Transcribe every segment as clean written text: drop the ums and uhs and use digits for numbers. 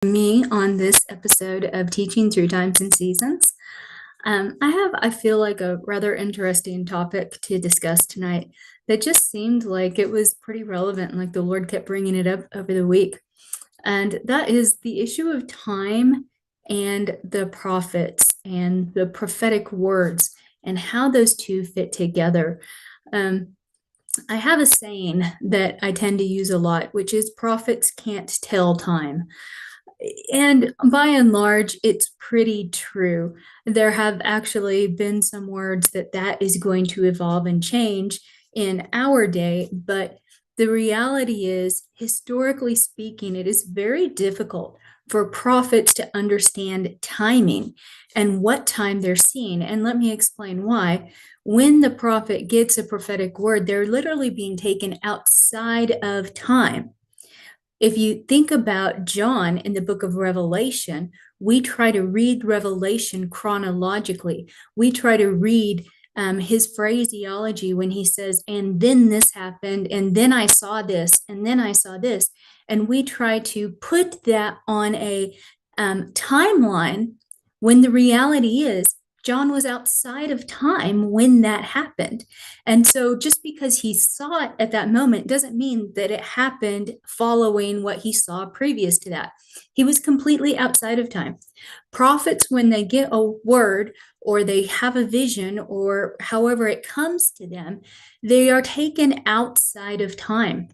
Me on this episode of Teaching Through Times and Seasons. I feel like, a rather interesting topic to discuss tonight that just seemed like it was pretty relevant, like the Lord kept bringing it up over the week. And that is the issue of time and the prophets and the prophetic words and how those two fit together. Um, I have a saying that I tend to use a lot, which is prophets can't tell time. And by and large, it's pretty true. There have actually been some words that is going to evolve and change in our day, but the reality is, historically speaking, it is very difficult for prophets to understand timing and what time they're seeing. And let me explain why. When the prophet gets a prophetic word, they're literally being taken outside of time. If you think about John in the book of Revelation, we try to read Revelation chronologically. We try to read his phraseology when he says, and then this happened, and then I saw this, and then I saw this. And we try to put that on a timeline when the reality is John was outside of time when that happened. And so just because he saw it at that moment doesn't mean that it happened following what he saw previous to that. He was completely outside of time. Prophets, when they get a word or they have a vision or however it comes to them, they are taken outside of time.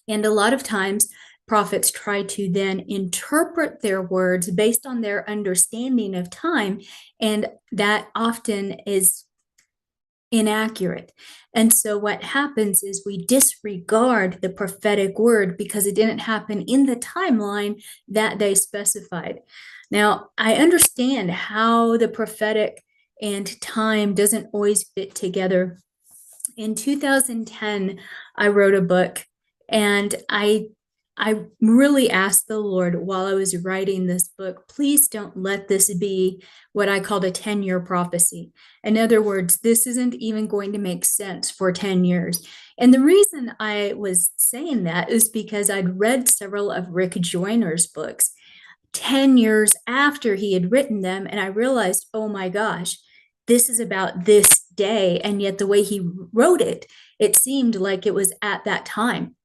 And a lot of times, prophets try to then interpret their words based on their understanding of time, and that often is inaccurate. And so what happens is we disregard the prophetic word because it didn't happen in the timeline that they specified. Now, I understand how the prophetic and time doesn't always fit together. In 2010, I wrote a book, and I really asked the Lord while I was writing this book, please don't let this be what I called a 10-year prophecy. In other words, this isn't even going to make sense for 10 years. And the reason I was saying that is because I'd read several of Rick Joyner's books 10 years after he had written them, and I realized, oh my gosh, this is about this day. And yet the way he wrote it, it seemed like it was at that time.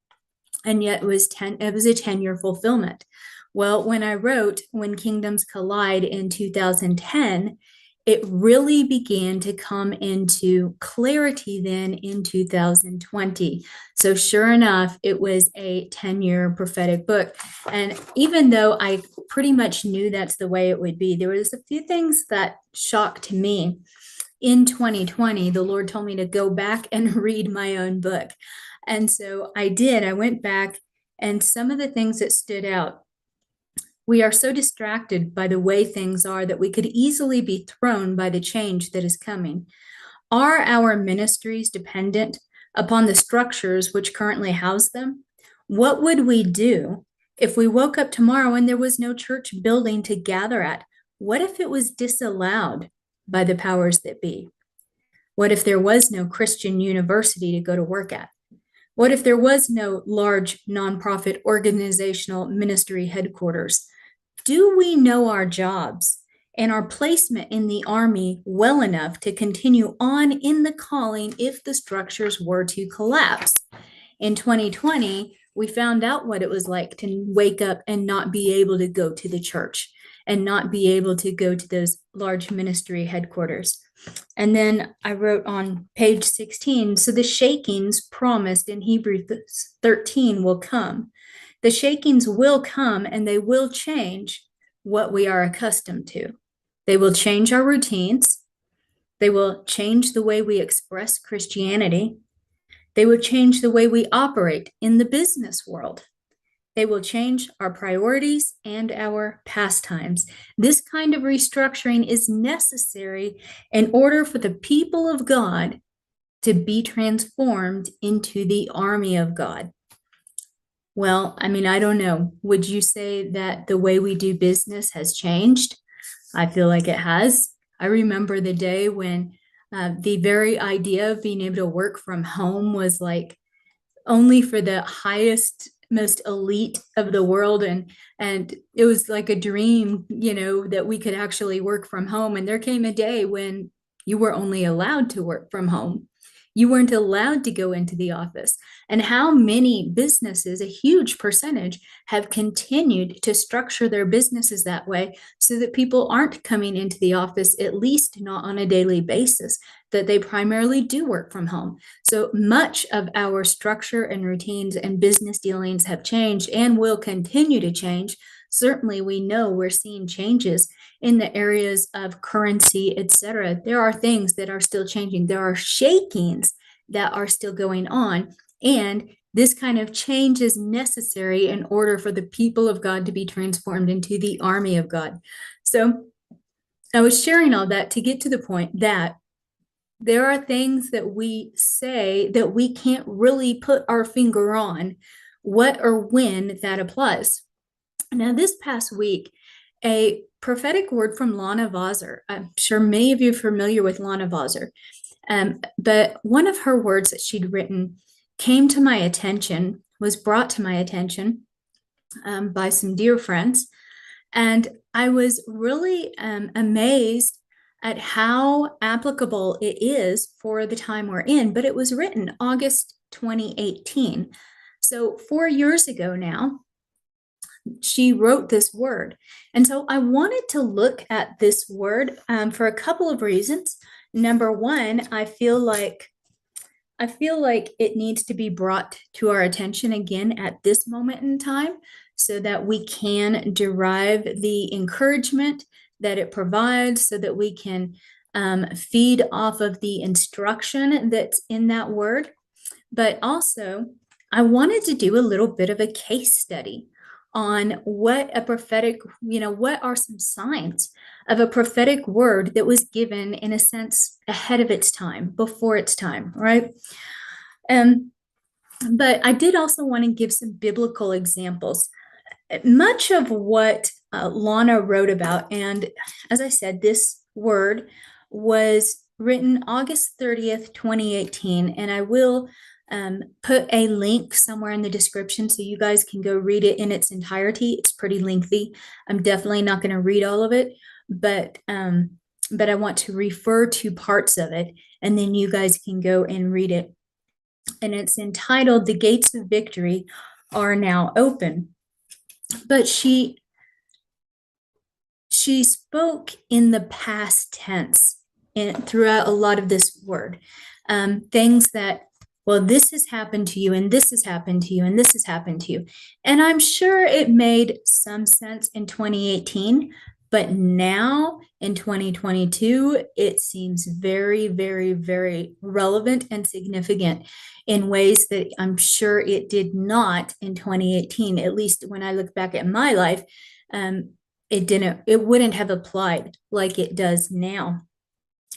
And yet it was a 10-year fulfillment. Well, when I wrote When Kingdoms Collide in 2010, it really began to come into clarity then in 2020. So sure enough, it was a 10-year prophetic book. And even though I pretty much knew that's the way it would be, there was a few things that shocked me. In 2020, the Lord told me to go back and read my own book. And so I did. I went back, and some of the things that stood out, we are so distracted by the way things are that we could easily be thrown by the change that is coming. Are our ministries dependent upon the structures which currently house them? What would we do if we woke up tomorrow and there was no church building to gather at? What if it was disallowed by the powers that be? What if there was no Christian university to go to work at? What if there was no large nonprofit organizational ministry headquarters? Do we know our jobs and our placement in the Army well enough to continue on in the calling if the structures were to collapse? In 2020, we found out what it was like to wake up and not be able to go to the church and not be able to go to those large ministry headquarters. And then I wrote on page 16, so the shakings promised in Hebrews 13 will come. The shakings will come, and they will change what we are accustomed to. They will change our routines. They will change the way we express Christianity. They will change the way we operate in the business world. They will change our priorities and our pastimes. This kind of restructuring is necessary in order for the people of God to be transformed into the army of God. Well, I mean, I don't know. Would you say that the way we do business has changed? I feel like it has. I remember the day when the very idea of being able to work from home was like only for the highest most elite of the world, and it was like a dream, that we could actually work from home. And there came a day when you were only allowed to work from home. You weren't allowed to go into the office. And how many businesses, a huge percentage, have continued to structure their businesses that way so that people aren't coming into the office, at least not on a daily basis, that they primarily do work from home. So much of our structure and routines and business dealings have changed and will continue to change. Certainly, we know we're seeing changes in the areas of currency, etc. There are things that are still changing. There are shakings that are still going on. And this kind of change is necessary in order for the people of God to be transformed into the army of God. So I was sharing all that to get to the point that there are things that we say that we can't really put our finger on what or when that applies. Now, this past week, a prophetic word from Lana Vawser. I'm sure many of you are familiar with Lana Vawser, but one of her words that she'd written was brought to my attention by some dear friends. And I was really amazed at how applicable it is for the time we're in. But it was written August 2018. So 4 years ago now, she wrote this word. And so I wanted to look at this word for a couple of reasons. Number one, I feel like it needs to be brought to our attention again at this moment in time so that we can derive the encouragement that it provides, so that we can feed off of the instruction that's in that word. But also, I wanted to do a little bit of a case study on what a prophetic, what are some signs of a prophetic word that was given, in a sense, ahead of its time, before its time, right? But I did also want to give some biblical examples. Much of what Lana wrote about, and as I said, this word was written August 30th, 2018, and I will put a link somewhere in the description so you guys can go read it in its entirety. It's pretty lengthy. I'm definitely not going to read all of it, but I want to refer to parts of it, and then you guys can go and read it. And it's entitled "The Gates of Victory Are Now Open." But she spoke in the past tense throughout a lot of this word. Things that, well, this has happened to you, and this has happened to you, and this has happened to you. And I'm sure it made some sense in 2018, but now in 2022, it seems very, very, very relevant and significant in ways that I'm sure it did not in 2018. At least when I look back at my life, it wouldn't have applied like it does now.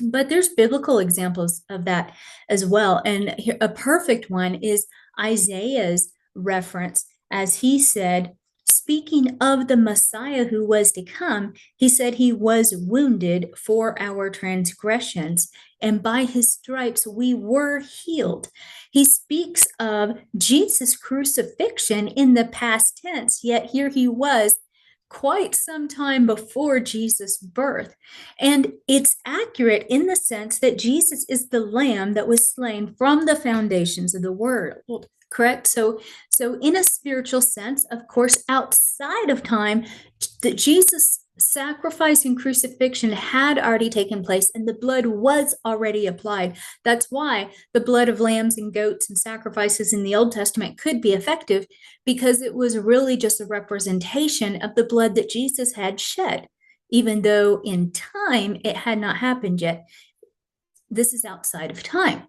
But there's biblical examples of that as well. And a perfect one is Isaiah's reference, as he said, speaking of the Messiah who was to come, he said he was wounded for our transgressions, and by his stripes we were healed. He speaks of Jesus' crucifixion in the past tense, yet here he was quite some time before Jesus' birth. And it's accurate in the sense that Jesus is the lamb that was slain from the foundations of the world, correct? So in a spiritual sense, of course, outside of time, that Jesus' sacrifice and crucifixion had already taken place, and the blood was already applied. That's why the blood of lambs and goats and sacrifices in the Old Testament could be effective, because it was really just a representation of the blood that Jesus had shed, even though in time it had not happened yet. This is outside of time.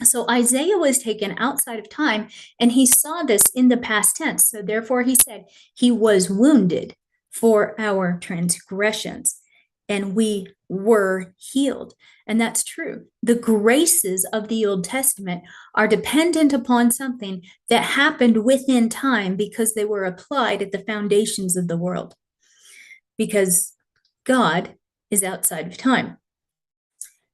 So Isaiah was taken outside of time, and he saw this in the past tense. So therefore he said he was wounded for our transgressions, and we were healed. And that's true. The graces of the Old Testament are dependent upon something that happened within time, because they were applied at the foundations of the world, because God is outside of time.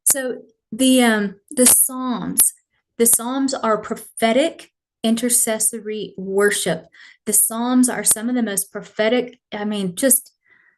So the Psalms are prophetic intercessory worship. The Psalms are some of the most prophetic, I mean, just,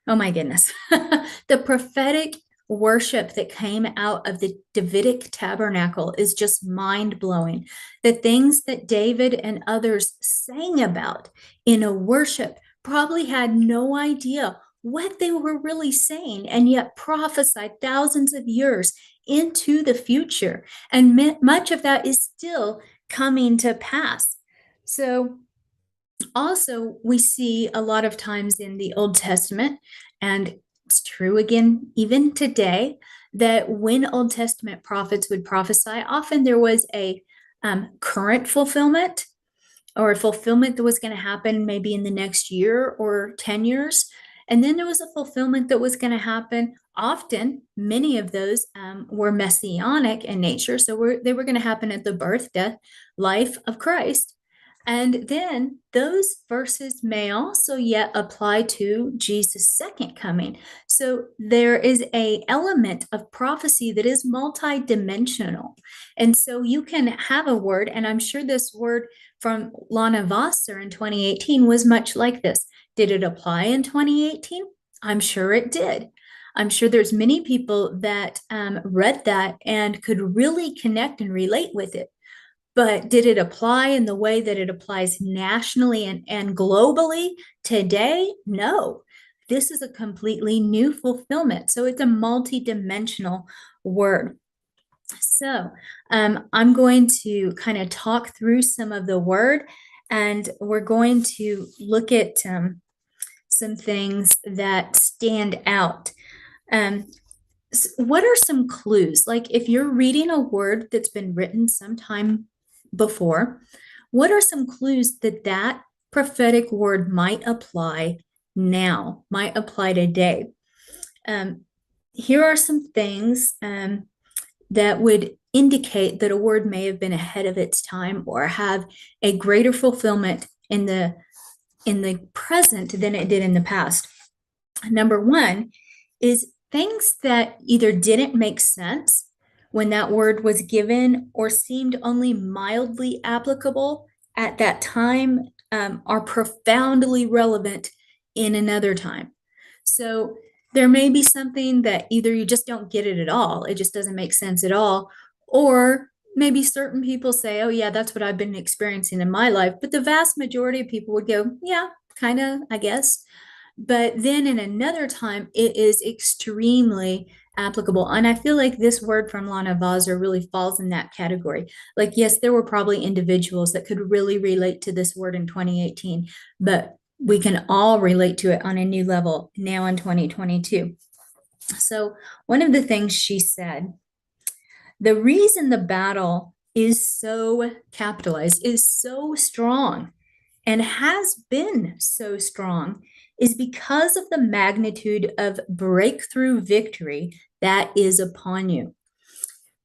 oh my goodness. The prophetic worship that came out of the Davidic tabernacle is just mind blowing. The things that David and others sang about in a worship probably had no idea what they were really saying, and yet prophesied thousands of years into the future. And much of that is still coming to pass. So, also, we see a lot of times in the Old Testament, and it's true again, even today, that when Old Testament prophets would prophesy, often there was a current fulfillment or a fulfillment that was going to happen maybe in the next year or 10 years. And then there was a fulfillment that was going to happen. Often, many of those were messianic in nature. So they were going to happen at the birth, death, life of Christ. And then those verses may also yet apply to Jesus' second coming. So there is an element of prophecy that is multidimensional. And so you can have a word, and I'm sure this word from Lana Vawser in 2018 was much like this. Did it apply in 2018? I'm sure it did. I'm sure there's many people that read that and could really connect and relate with it. But did it apply in the way that it applies nationally and globally today? No. This is a completely new fulfillment. So it's a multidimensional word. So I'm going to kind of talk through some of the word, and we're going to look at some things that stand out. What are some clues? Like if you're reading a word that's been written sometime before, what are some clues that that prophetic word might apply now, might apply today? Here are some things that would indicate that a word may have been ahead of its time or have a greater fulfillment in the present than it did in the past. Number one is things that either didn't make sense when that word was given or seemed only mildly applicable at that time are profoundly relevant in another time. So there may be something that either you just don't get it at all, it just doesn't make sense at all, or maybe certain people say, oh yeah, that's what I've been experiencing in my life. But the vast majority of people would go, yeah, kind of, I guess. But then in another time, it is extremely applicable. And I feel like this word from Lana Vawser really falls in that category. Like, yes, there were probably individuals that could really relate to this word in 2018, but we can all relate to it on a new level now in 2022. So one of the things she said, the reason the battle is so capitalized, is so strong, and has been so strong, is because of the magnitude of breakthrough victory that is upon you.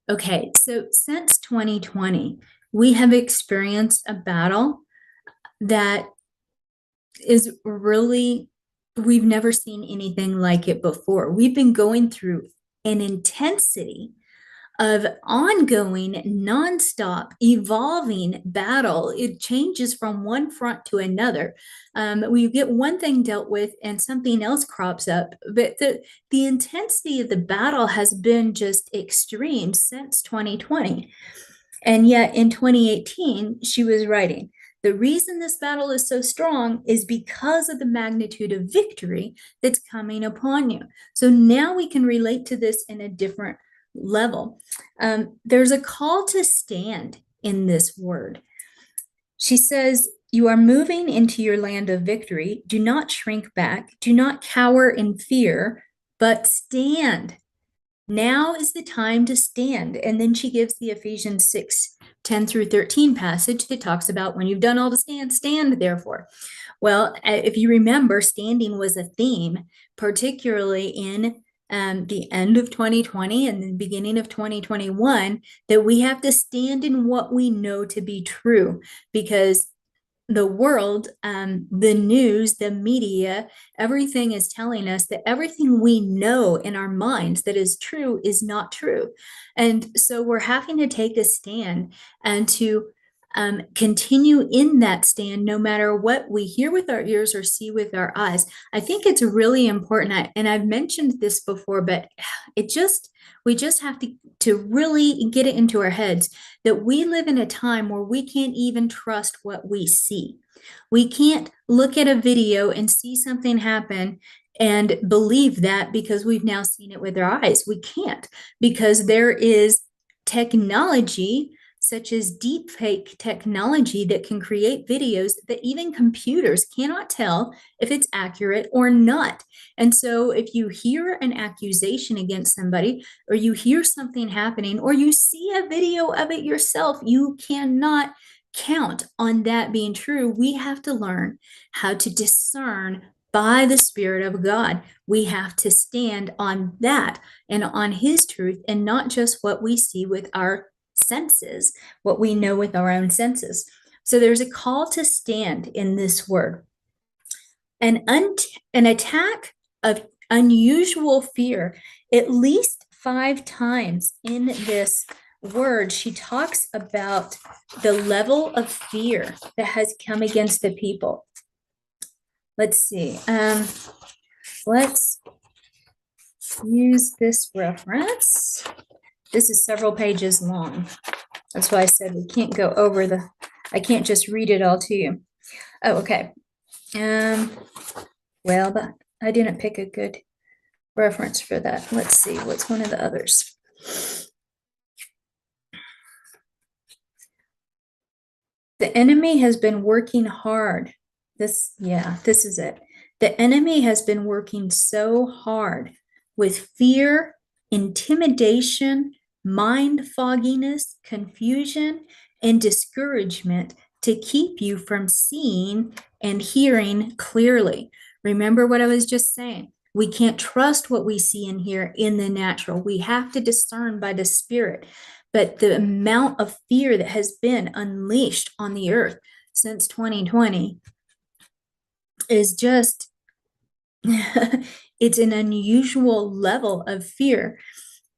Okay, so since 2020, we have experienced a battle that is really, we've never seen anything like it before. We've been going through an intensity of ongoing, nonstop, evolving battle. It changes from one front to another. We get one thing dealt with and something else crops up. But the intensity of the battle has been just extreme since 2020. And yet in 2018, she was writing, the reason this battle is so strong is because of the magnitude of victory that's coming upon you. So now we can relate to this in a different level. There's a call to stand in this word. She says, you are moving into your land of victory. Do not shrink back. Do not cower in fear, but stand. Now is the time to stand. And then she gives the Ephesians 6:10-13 passage that talks about when you've done all to stand, stand therefore. Well, if you remember, standing was a theme, particularly in the end of 2020 and the beginning of 2021, that we have to stand in what we know to be true, because the world, the news, the media, everything is telling us that everything we know in our minds that is true is not true. And so we're having to take a stand and to continue in that stand no matter what we hear with our ears or see with our eyes. I think it's really important. And I've mentioned this before, but we just have to really get it into our heads that we live in a time where we can't even trust what we see. We can't look at a video and see something happen and believe that because we've now seen it with our eyes. We can't, because there is technology such as deepfake technology that can create videos that even computers cannot tell if it's accurate or not. And so if you hear an accusation against somebody, or you hear something happening, or you see a video of it yourself, you cannot count on that being true. We have to learn how to discern by the Spirit of God. We have to stand on that and on His truth, and not just what we see with our senses, what we know with our own senses. So there's a call to stand in this word. An attack of unusual fear, at least 5 times in this word, she talks about the level of fear that has come against the people. Let's see. Let's use this reference. This is several pages long. That's why I said we can't go over I can't just read it all to you. Oh, okay. Well, but I didn't pick a good reference for that. Let's see, what's one of the others? The enemy has been working hard. This is it. The enemy has been working so hard with fear, intimidation, mind fogginess, confusion, and discouragement to keep you from seeing and hearing clearly. Remember what I was just saying. We can't trust what we see and hear in the natural. We have to discern by the Spirit. But the amount of fear that has been unleashed on the earth since 2020 is just, it's an unusual level of fear.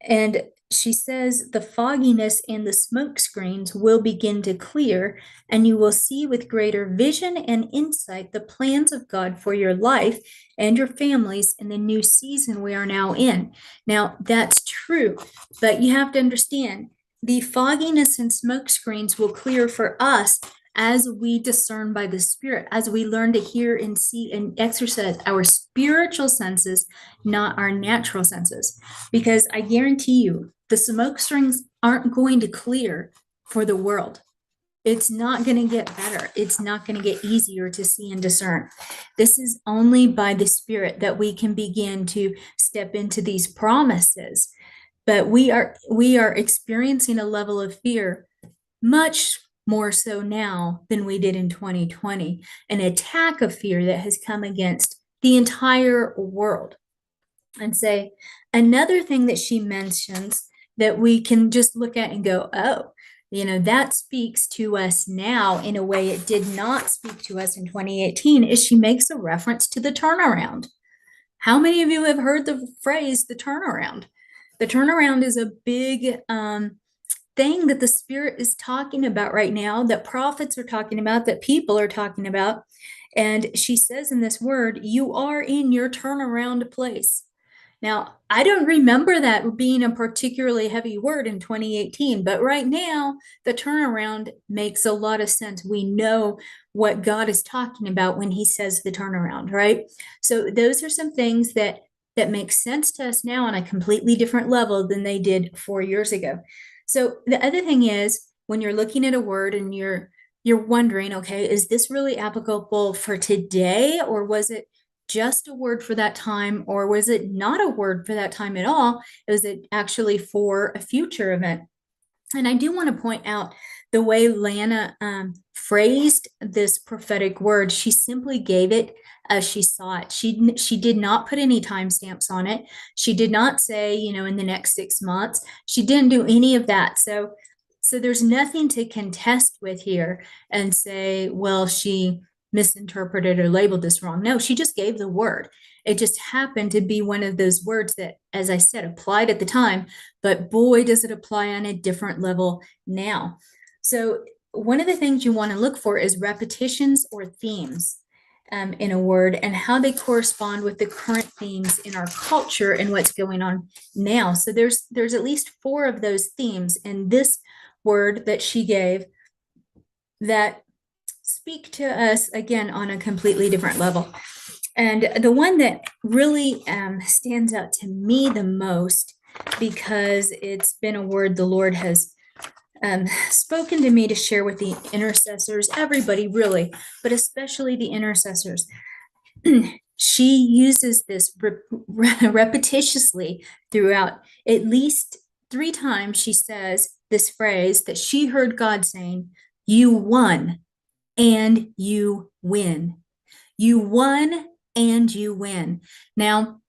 And she says the fogginess and the smoke screens will begin to clear, and you will see with greater vision and insight the plans of God for your life and your families in the new season we are now in. Now, that's true, but you have to understand the fogginess and smoke screens will clear for us as we discern by the Spirit, as we learn to hear and see and exercise our spiritual senses, not our natural senses. Because I guarantee you, the smoke screens aren't going to clear for the world. It's not going to get better. It's not going to get easier to see and discern. This is only by the Spirit that we can begin to step into these promises. But we are experiencing a level of fear much more so now than we did in 2020, an attack of fear that has come against the entire world. And say, another thing that she mentions that we can just look at and go, oh, that speaks to us now in a way it did not speak to us in 2018, is she makes a reference to the turnaround. How many of you have heard the phrase, the turnaround? The turnaround is a big thing that the Spirit is talking about right now, that prophets are talking about, that people are talking about. And she says in this word, you are in your turnaround place. Now, I don't remember that being a particularly heavy word in 2018, but right now, the turnaround makes a lot of sense. We know what God is talking about when He says the turnaround, right? So those are some things that make sense to us now on a completely different level than they did 4 years ago. So the other thing is, when you're looking at a word and you're wondering, okay, is this really applicable for today, or was it just a word for that time, or was it not a word for that time at all? Was it actually for a future event? And I do want to point out the way Lana phrased this prophetic word. She simply gave it as she saw it. She did not put any timestamps on it. She did not say, in the next 6 months. She didn't do any of that. So there's nothing to contest with here and say, well, she misinterpreted or labeled this wrong. No, she just gave the word. It just happened to be one of those words that, as I said, applied at the time, but boy, does it apply on a different level now. So one of the things you want to look for is repetitions or themes in a word, and how they correspond with the current themes in our culture and what's going on now. So there's at least 4 of those themes in this word that she gave that speak to us again on a completely different level. And the one that really stands out to me the most, because it's been a word the Lord has spoken to me to share with the intercessors, everybody really, but especially the intercessors. She uses this repetitiously throughout. At least 3 times she says this phrase that she heard God saying, "You won and you win. You won and you win." Now,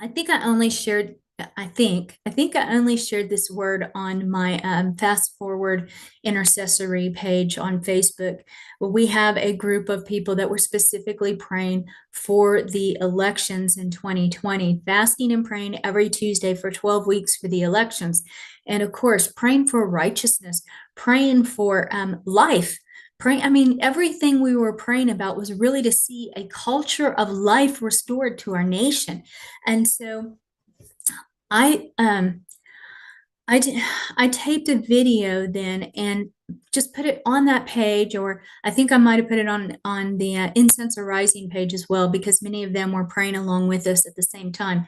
I think I only shared, I think I only shared this word on my Fast Forward Intercessory page on Facebook. Well, we have a group of people that were specifically praying for the elections in 2020, fasting and praying every Tuesday for 12 weeks for the elections. And of course, praying for righteousness, praying for life. Praying, I mean, everything we were praying about was really to see a culture of life restored to our nation. And so I I taped a video then and just put it on that page, or I think I might have put it on the Incense Arising page as well, because many of them were praying along with us at the same time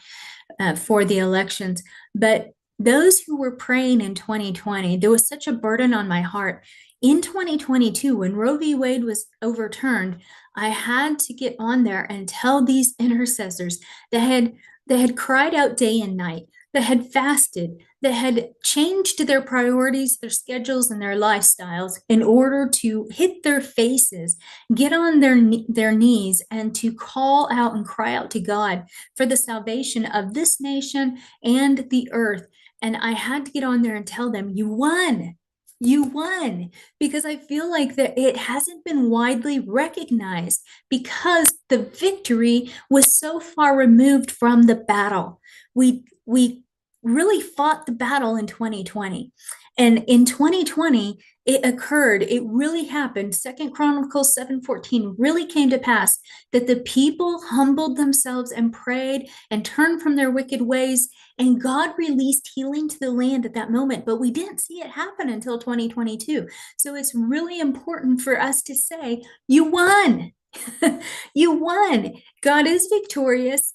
for the elections. But those who were praying in 2020, there was such a burden on my heart. In 2022, when Roe v. Wade was overturned, I had to get on there and tell these intercessors that had cried out day and night, that had fasted, that had changed their priorities, their schedules, and their lifestyles in order to hit their faces, get on their knees, and to call out and cry out to God for the salvation of this nation and the earth. And I had to get on there and tell them, "You won. You won," because I feel like that it hasn't been widely recognized because the victory was so far removed from the battle. We really fought the battle in 2020. And in 2020, it occurred, it really happened. Second Chronicles 7:14 really came to pass that the people humbled themselves and prayed and turned from their wicked ways, and God released healing to the land at that moment. But we didn't see it happen until 2022. So it's really important for us to say, "You won." You won. God is victorious.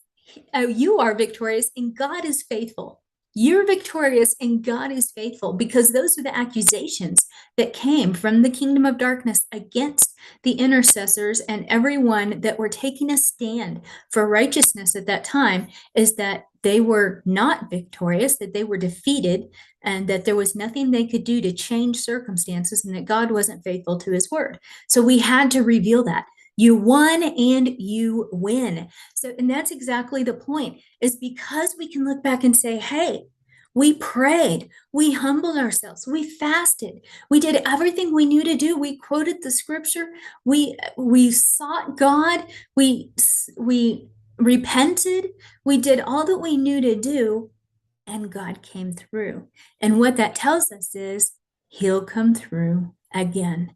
You are victorious, and God is faithful. You're victorious and God is faithful, because those are the accusations that came from the kingdom of darkness against the intercessors and everyone that were taking a stand for righteousness at that time, is that they were not victorious, that they were defeated, and that there was nothing they could do to change circumstances, and that God wasn't faithful to his word. So we had to reveal that. You won and you win. So, and that's exactly the point, is because we can look back and say, "Hey, we prayed, we humbled ourselves, we fasted, we did everything we knew to do. We quoted the scripture, we sought God, we repented, we did all that we knew to do, and God came through." And what that tells us is he'll come through again.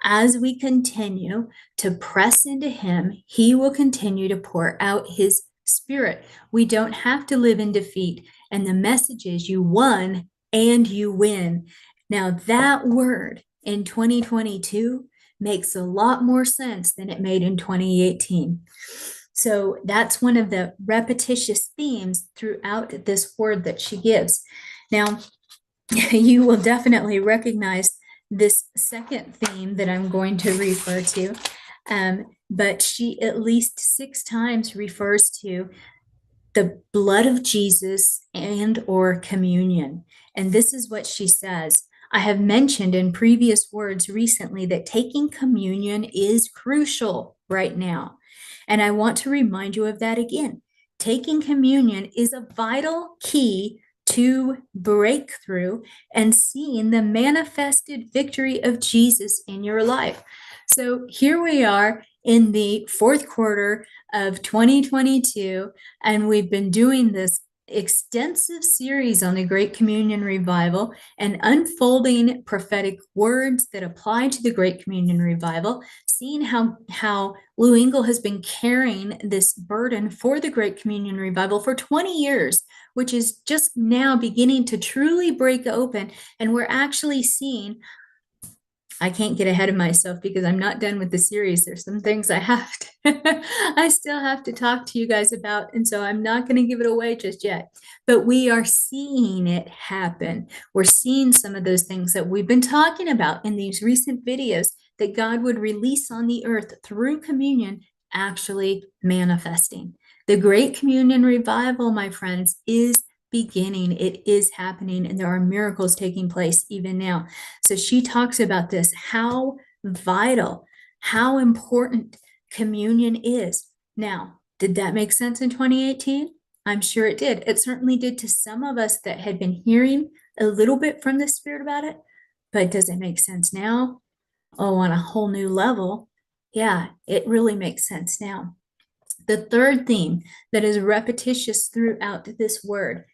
As we continue to press into him, he will continue to pour out his spirit. We don't have to live in defeat. And the message is, you won and you win. Now, that word in 2022 makes a lot more sense than it made in 2018. So that's one of the repetitious themes throughout this word that she gives. Now, you will definitely recognize this second theme that I'm going to refer to. But she at least 6 times refers to the blood of Jesus and or communion. And this is what she says. "I have mentioned in previous words recently that taking communion is crucial right now. And I want to remind you of that again. Taking communion is a vital key to breakthrough and seeing the manifested victory of Jesus in your life." So here we are in the 4th quarter of 2022, and we've been doing this extensive series on the Great Communion Revival and unfolding prophetic words that apply to the Great Communion Revival, seeing how Lou Engle has been carrying this burden for the Great Communion Revival for 20 years, which is just now beginning to truly break open. And we're actually seeing, I can't get ahead of myself because I'm not done with the series. There's some things I still have to talk to you guys about. And so I'm not going to give it away just yet, but we are seeing it happen. We're seeing some of those things that we've been talking about in these recent videos that God would release on the earth through communion actually manifesting. The Great Communion Revival, my friends, is beginning. It is happening, and there are miracles taking place even now. So she talks about this, how vital, how important communion is. Now, did that make sense in 2018? I'm sure it did. It certainly did to some of us that had been hearing a little bit from the Spirit about it, but does it make sense now? Oh, on a whole new level. Yeah, it really makes sense now. The third theme that is repetitious throughout this word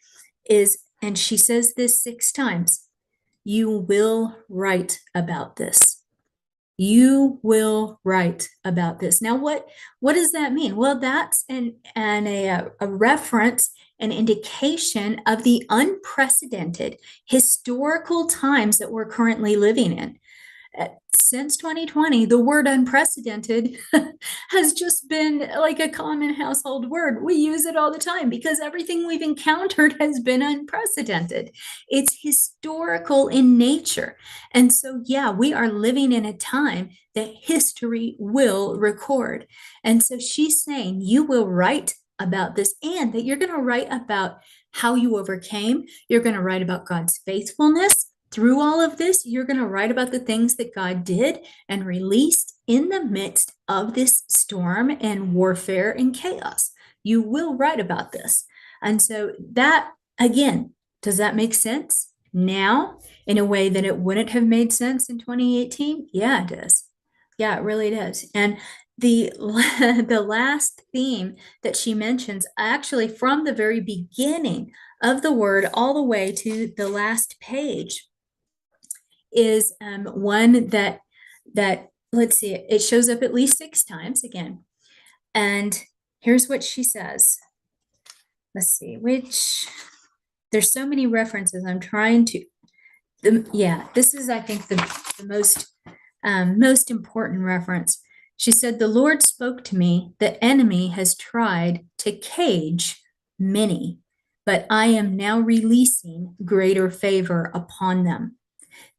is, and she says this 6 times, you will write about this. You will write about this. Now, what does that mean? Well, that's a reference, an indication of the unprecedented historical times that we're currently living in. Since 2020, the word unprecedented has just been like a common household word. We use it all the time because everything we've encountered has been unprecedented. It's historical in nature. And so, yeah, we are living in a time that history will record. And so she's saying you will write about this, and that you're going to write about how you overcame. You're going to write about God's faithfulness. Through all of this, you're going to write about the things that God did and released in the midst of this storm and warfare and chaos. You will write about this. And so that, again, does that make sense now in a way that it wouldn't have made sense in 2018? Yeah, it does. Yeah, it really does. And the last theme that she mentions, actually from the very beginning of the word all the way to the last page, is one that let's see, it shows up at least 6 times again. And here's what she says. Let's see, there's so many references. I'm trying to, this is, I think, the most important reference. She said, the Lord spoke to me, the enemy has tried to cage many, but I am now releasing greater favor upon them.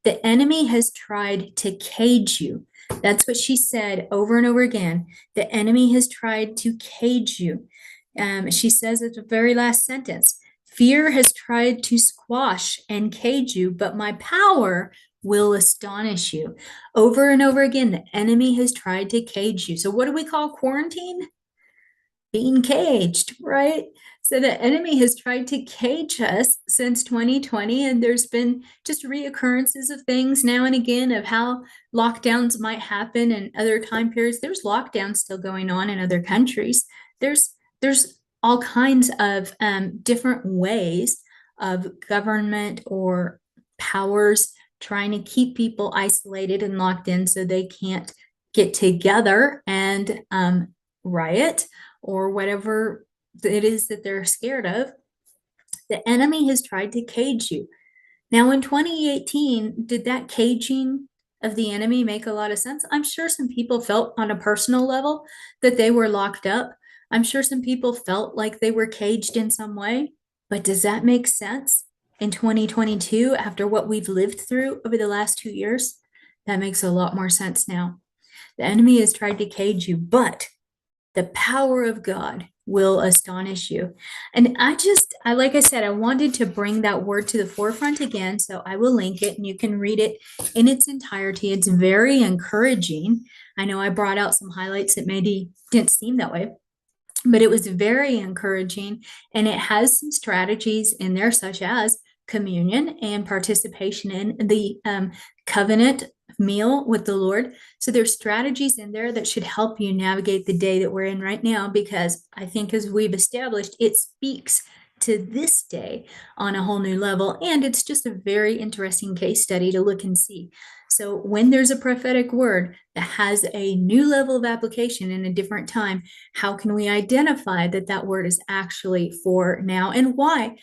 The enemy has tried to cage you. That's what she said over and over again. The enemy has tried to cage you. She says at the very last sentence, fear has tried to squash and cage you, but my power will astonish you. Over and over again, the enemy has tried to cage you. So what do we call quarantine? Being caged, right? So the enemy has tried to cage us since 2020, and there's been just reoccurrences of things now and again of how lockdowns might happen in other time periods. There's lockdowns still going on in other countries. There's all kinds of different ways of government or powers trying to keep people isolated and locked in so they can't get together and riot or whatever it is that they're scared of. The enemy has tried to cage you. Now, in 2018, did that caging of the enemy make a lot of sense? I'm sure some people felt on a personal level that they were locked up. I'm sure some people felt like they were caged in some way. But does that make sense in 2022 after what we've lived through over the last 2 years? That makes a lot more sense now. The enemy has tried to cage you, but the power of God will astonish you. And like I said, I wanted to bring that word to the forefront again, so I will link it and you can read it in its entirety. It's very encouraging. I know I brought out some highlights that maybe didn't seem that way, but it was very encouraging, and it has some strategies in there such as communion and participation in the covenant meal with the Lord. So there's strategies in there that should help you navigate the day that we're in right now, because I think, as we've established, it speaks to this day on a whole new level. And it's just a very interesting case study to look and see. So when there's a prophetic word that has a new level of application in a different time, how can we identify that that word is actually for now, and why?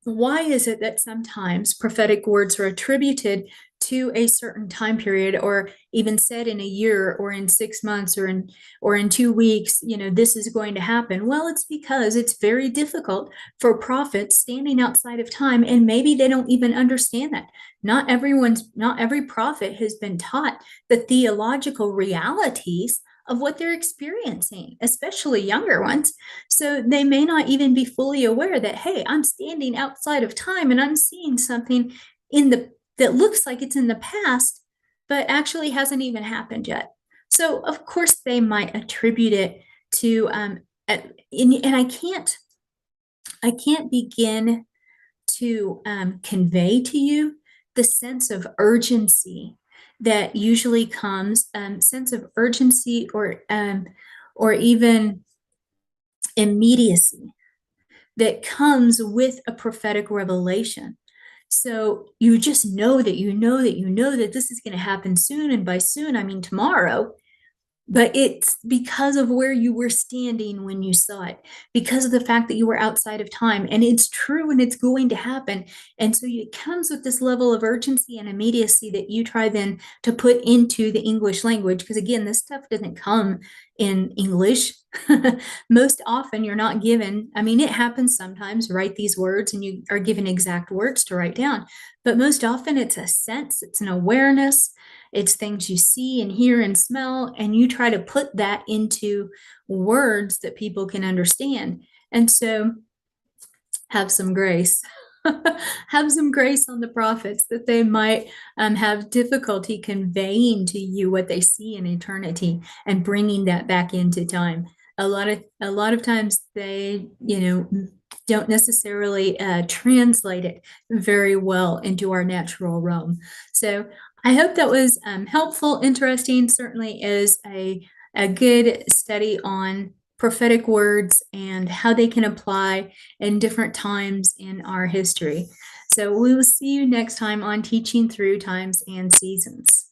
Why is it that sometimes prophetic words are attributed to a certain time period, or even said in a year or in 6 months or in 2 weeks, this is going to happen? Well, it's because it's very difficult for prophets standing outside of time, and maybe they don't even understand that. Not every prophet has been taught the theological realities of what they're experiencing, especially younger ones. So they may not even be fully aware that, hey, I'm standing outside of time and I'm seeing something that looks like it's in the past, but actually hasn't even happened yet. So of course they might attribute it to, and I can't begin to convey to you the sense of urgency that usually comes, sense of urgency or even immediacy that comes with a prophetic revelation. So you just know that this is going to happen soon. And by soon, I mean tomorrow. But it's because of where you were standing when you saw it, because of the fact that you were outside of time, and it's true and it's going to happen. And so it comes with this level of urgency and immediacy that you try then to put into the English language. Because again, this stuff doesn't come in English. Most often you're not given, I mean, it happens sometimes, write these words and you are given exact words to write down. But most often it's a sense, it's an awareness. It's things you see and hear and smell, and you try to put that into words that people can understand. And so have some grace. Have some grace on the prophets that they might have difficulty conveying to you what they see in eternity and bringing that back into time. A lot of times they, don't necessarily translate it very well into our natural realm. So I hope that was helpful, interesting. Certainly is a good study on prophetic words and how they can apply in different times in our history. So we will see you next time on Teaching Through Times and Seasons.